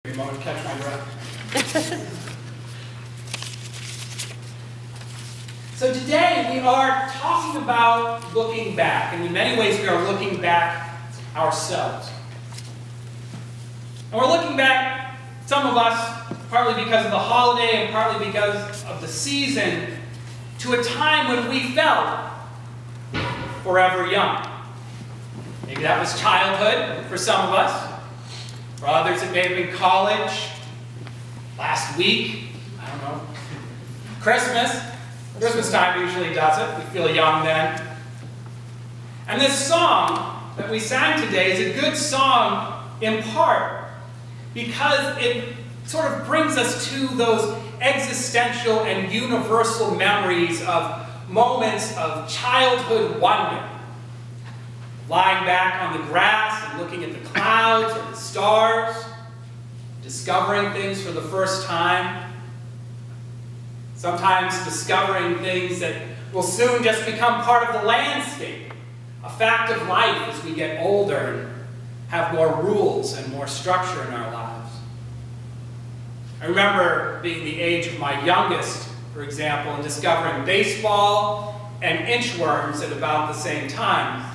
A moment to catch my breath. So today we are talking about looking back, and in many ways we are looking back ourselves. And we're looking back, some of us, partly because of the holiday and partly because of the season, to a time when we felt forever young. Maybe that was childhood for some of us. For others, it may have been college, last week, I don't know, Christmas. Christmas time usually does it. We feel young then. And this song that we sang today is a good song in part because it sort of brings us to those existential and universal memories of moments of childhood wonder. Lying back on the grass and looking at the clouds or the stars, discovering things for the first time, sometimes discovering things that will soon just become part of the landscape, a fact of life as we get older and have more rules and more structure in our lives. I remember being the age of my youngest, for example, and discovering baseball and inchworms at about the same time,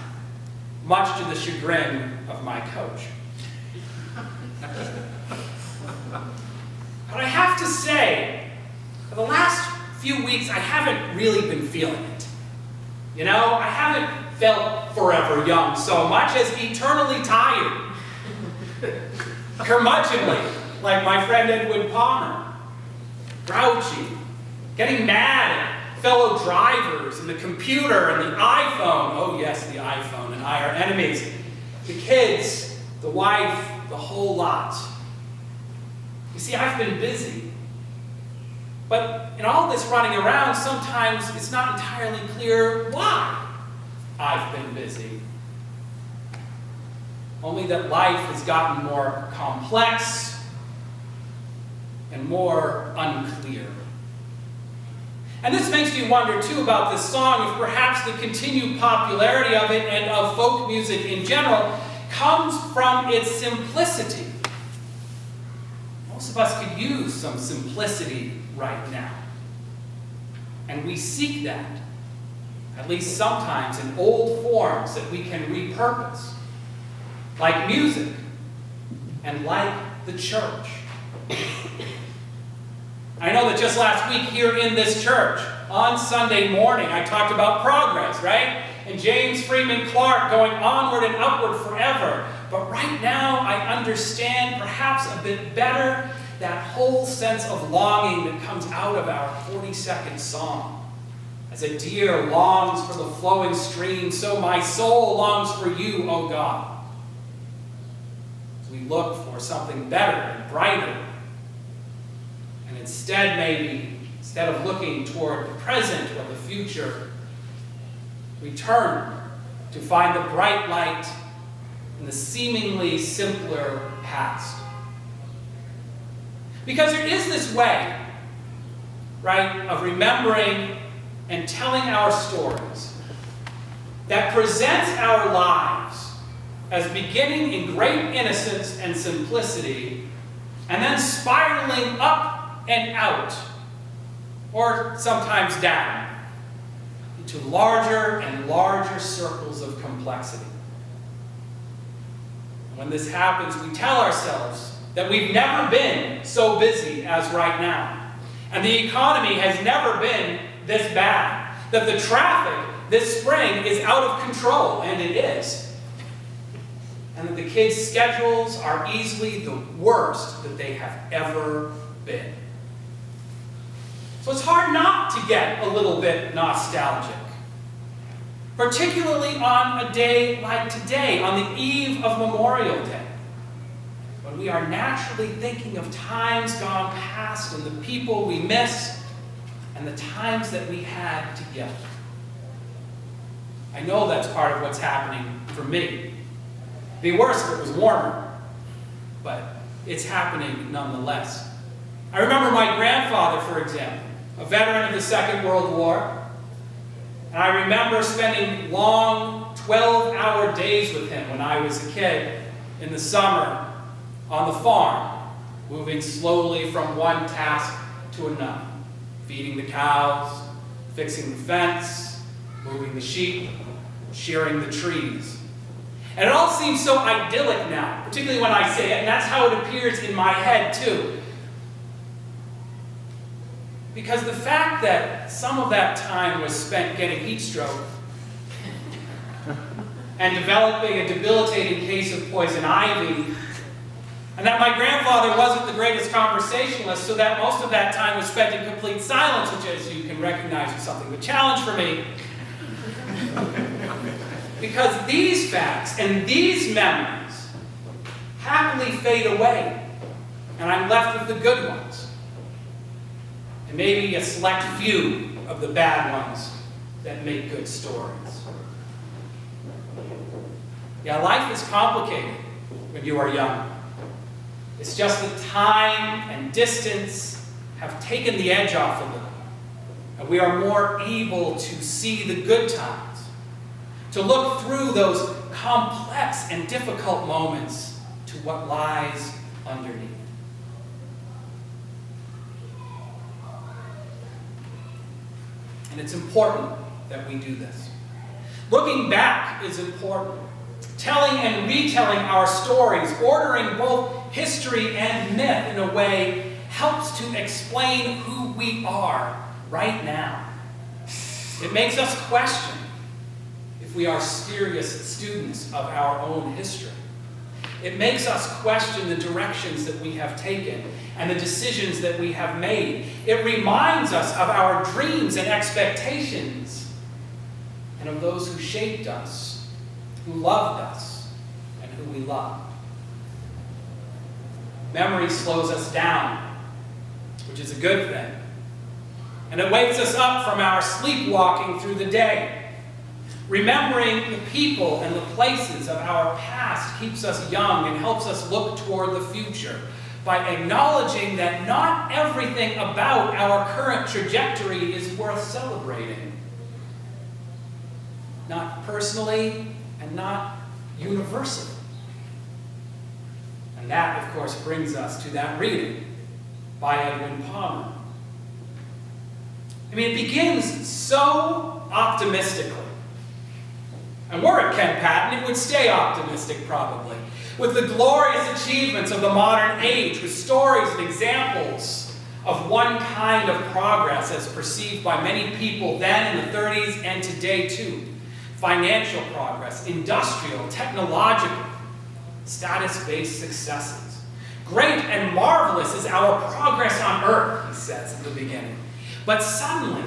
much to the chagrin of my coach. But I have to say, for the last few weeks, I haven't really been feeling it. You know, I haven't felt forever young so much as eternally tired. Curmudgeonly, like my friend Edwin Palmer. Grouchy, getting mad at fellow drivers and the computer and the iPhone. Oh yes, the iPhone and I are enemies. The kids, the wife, the whole lot. You see, I've been busy. But in all this running around, sometimes it's not entirely clear why I've been busy. Only that life has gotten more complex and more unclear. And this makes me wonder, too, about this song, if perhaps the continued popularity of it and of folk music in general comes from its simplicity. Most of us could use some simplicity right now. And we seek that, at least sometimes, in old forms that we can repurpose, like music and like the church. I know that just last week here in this church, on Sunday morning, I talked about progress, right? And James Freeman Clark going onward and upward forever. But right now, I understand perhaps a bit better that whole sense of longing that comes out of our 42nd song. As a deer longs for the flowing stream, so my soul longs for you, O God. As we look for something better and brighter, and instead of looking toward the present or the future, we turn to find the bright light in the seemingly simpler past. Because there is this way, right, of remembering and telling our stories that presents our lives as beginning in great innocence and simplicity and then spiraling up and out, or sometimes down, into larger and larger circles of complexity. When this happens, we tell ourselves that we've never been so busy as right now, and the economy has never been this bad, that the traffic this spring is out of control, and it is, and that the kids' schedules are easily the worst that they have ever been. So it's hard not to get a little bit nostalgic, particularly on a day like today, on the eve of Memorial Day, when we are naturally thinking of times gone past and the people we miss and the times that we had together. I know that's part of what's happening for me. It'd be worse if it was warmer, but it's happening nonetheless. I remember my grandfather, for example, a veteran of the Second World War. And I remember spending long 12-hour days with him when I was a kid in the summer on the farm. moving slowly from one task to another, feeding the cows, fixing the fence, moving the sheep, shearing the trees. And it all seems so idyllic now, particularly when I say it, and that's how it appears in my head too. Because the fact that some of that time was spent getting heat stroke and developing a debilitating case of poison ivy, and that my grandfather wasn't the greatest conversationalist, so that most of that time was spent in complete silence, which, as you can recognize, is something of a challenge for me. Because these facts and these memories happily fade away, and I'm left with the good ones, and maybe a select few of the bad ones that make good stories. Yeah, life is complicated when you are young. It's just that time and distance have taken the edge off a little, and we are more able to see the good times, to look through those complex and difficult moments to what lies underneath. And it's important that we do this. Looking back is important. Telling and retelling our stories, ordering both history and myth in a way, helps to explain who we are right now. It makes us question if we are serious students of our own history. It makes us question the directions that we have taken and the decisions that we have made. It reminds us of our dreams and expectations and of those who shaped us, who loved us, and who we loved. Memory slows us down, which is a good thing. And it wakes us up from our sleepwalking through the day. Remembering the people and the places of our past keeps us young and helps us look toward the future by acknowledging that not everything about our current trajectory is worth celebrating. Not personally, and not universally. And that, of course, brings us to that reading by Edwin Palmer. I mean, it begins so optimistically. And we're at Kent Patton, it would stay optimistic probably, with the glorious achievements of the modern age, with stories and examples of one kind of progress as perceived by many people then in the 30s and today too. Financial progress, industrial, technological, status-based successes. Great and marvelous is our progress on earth, he says at the beginning. But suddenly,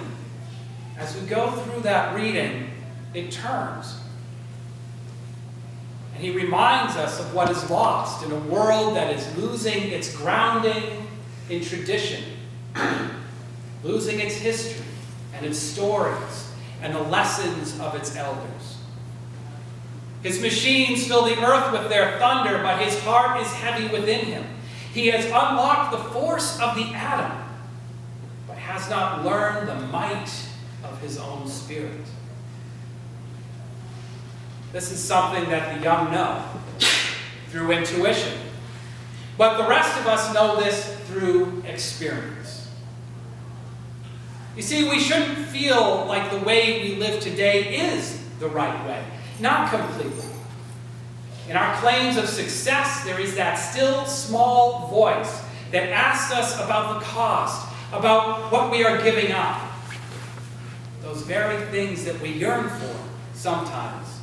as we go through that reading, it turns. And he reminds us of what is lost in a world that is losing its grounding in tradition, losing its history and its stories, and the lessons of its elders. His machines fill the earth with their thunder, but his heart is heavy within him. He has unlocked the force of the atom, but has not learned the might of his own spirit. This is something that the young know through intuition, but the rest of us know this through experience. You see, we shouldn't feel like the way we live today is the right way. Not completely. In our claims of success, there is that still small voice that asks us about the cost, about what we are giving up. Those very things that we yearn for sometimes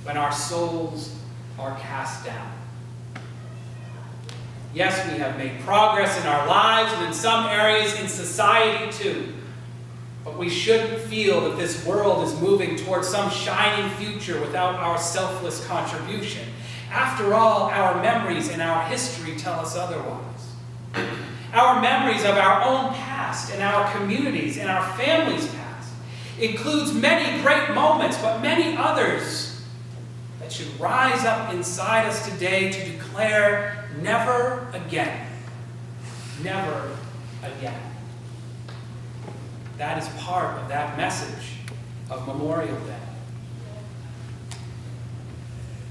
when our souls are cast down. Yes, we have made progress in our lives and in some areas in society too. But we shouldn't feel that this world is moving towards some shining future without our selfless contribution. After all, our memories and our history tell us otherwise. Our memories of our own past and our communities and our families' past includes many great moments, but many others that should rise up inside us today to declare never again. Never again. That is part of that message of Memorial Day.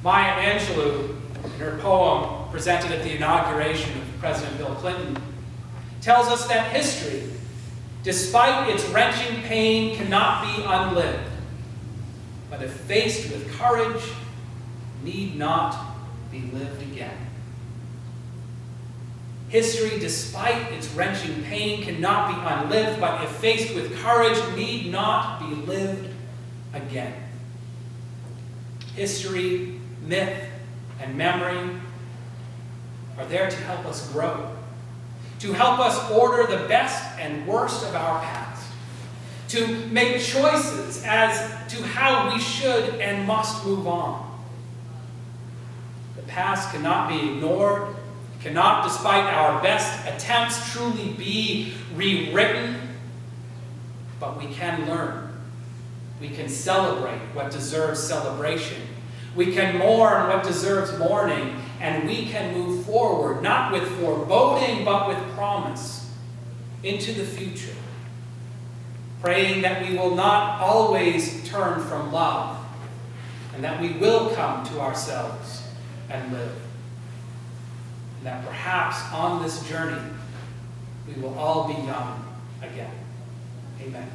Maya Angelou, in her poem presented at the inauguration of President Bill Clinton, tells us that history, despite its wrenching pain, cannot be unlived, but if faced with courage, need not be lived again. History, despite its wrenching pain, cannot be unlived, but if faced with courage, need not be lived again. History, myth, and memory are there to help us grow, to help us order the best and worst of our past, to make choices as to how we should and must move on. The past cannot be ignored, cannot, despite our best attempts, truly be rewritten, but we can learn. We can celebrate what deserves celebration. We can mourn what deserves mourning, and we can move forward, not with foreboding, but with promise, into the future, praying that we will not always turn from love, and that we will come to ourselves and live. And that perhaps on this journey, we will all be young again. Amen.